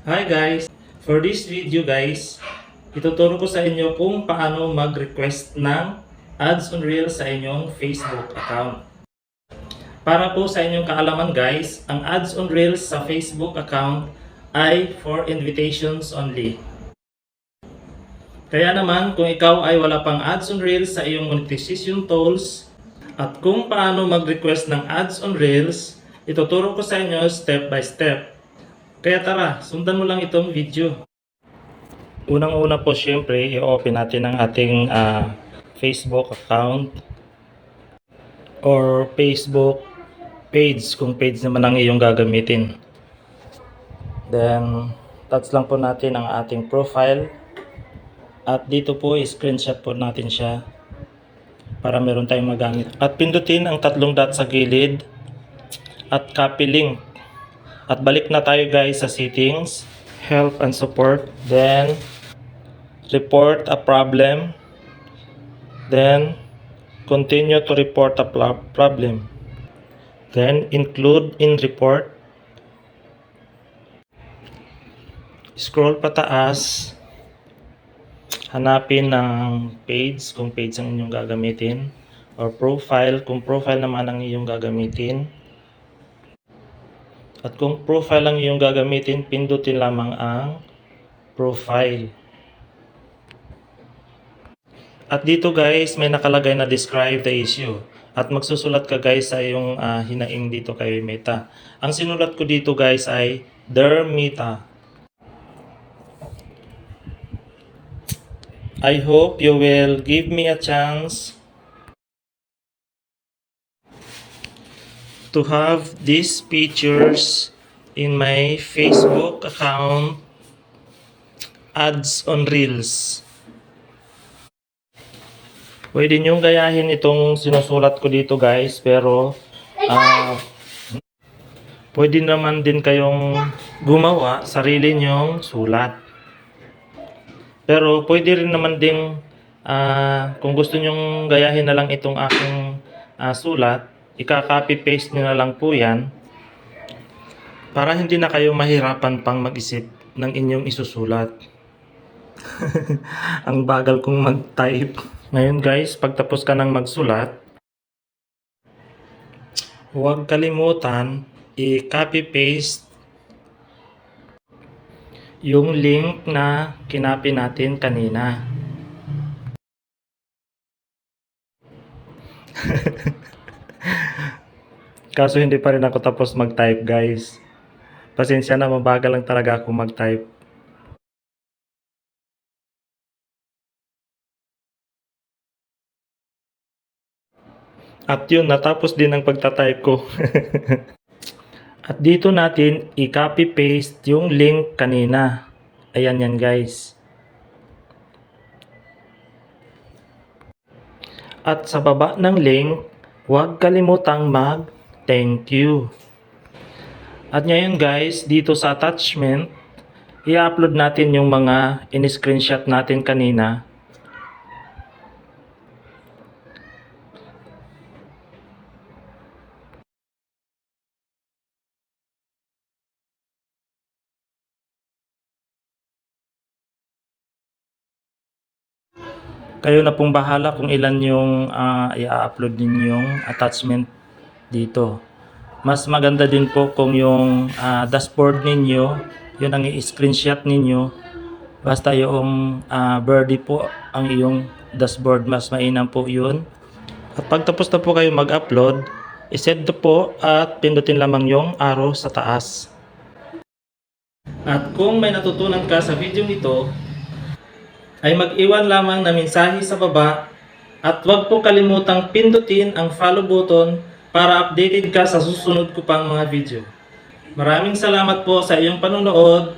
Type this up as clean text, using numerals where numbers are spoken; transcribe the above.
Hi guys! For this video guys, ituturo ko sa inyo kung paano mag-request ng ads on Reels sa inyong Facebook account. Para po sa inyong kaalaman guys, ang ads on Reels sa Facebook account ay for invitations only. Kaya naman kung ikaw ay wala pang ads on Reels sa iyong monetization tools at kung paano mag-request ng ads on Reels, ituturo ko sa inyo step by step. Kaya tara, sundan mo lang itong video. Unang-una po syempre, i-open natin ang ating Facebook account or Facebook page kung page naman ang iyong gagamitin. Then, touch lang po natin ang ating profile at dito po i-screenshot po natin siya para meron tayong magamit. At pindutin ang tatlong dot sa gilid at copy link. At balik na tayo guys sa settings, help and support, then report a problem, then continue to report a problem, then include in report, scroll pataas, hanapin ng page kung page ang inyong gagamitin, or profile kung profile naman ang iyong gagamitin. At kung profile lang yung gagamitin, pindutin lamang ang profile. At dito guys, may nakalagay na describe the issue. At magsusulat ka guys sa yung hinaing dito kay Meta. Ang sinulat ko dito guys ay Dear Meta, I hope you will give me a chance to have these features in my Facebook account, ads on Reels. Pwede niyong gayahin itong sinusulat ko dito guys, pero pwede naman din kayong gumawa sarili niyong sulat. Pero pwede rin naman ding kung gusto niyong gayahin na lang itong aking sulat, ika-copy paste niyo na lang po yan para hindi na kayo mahirapan pang mag-isip ng inyong isusulat. Ang bagal kong mag-type. Ngayon guys, pagtapos ka ng magsulat, huwag kalimutan i-copy paste yung link na kinapi natin kanina. Kaso hindi pa rin ako tapos mag-type guys. Pasensya na, mabagal lang talaga ako mag-type. At yun, natapos din ang pagta-type ko. At dito natin i-copy paste yung link kanina. Ayan yan guys. At sa baba ng link, huwag kalimutang mag-thank you. At ngayon guys, dito sa attachment, i-upload natin yung mga in-screenshot natin kanina. Kayo na pong bahala kung ilan yung i-upload ninyong attachment dito. Mas maganda din po kung yung dashboard ninyo, yun ang i-screenshot ninyo. Basta yung birdie po ang iyong dashboard, mas mainam po yun. At pagtapos na po kayo mag-upload, iset po at pindutin lamang yung arrow sa taas. At kung may natutunan ka sa video nito, ay mag-iwan lamang na mensahe sa baba at huwag po kalimutang pindutin ang follow button para updated ka sa susunod ko pang mga video. Maraming salamat po sa iyong panonood.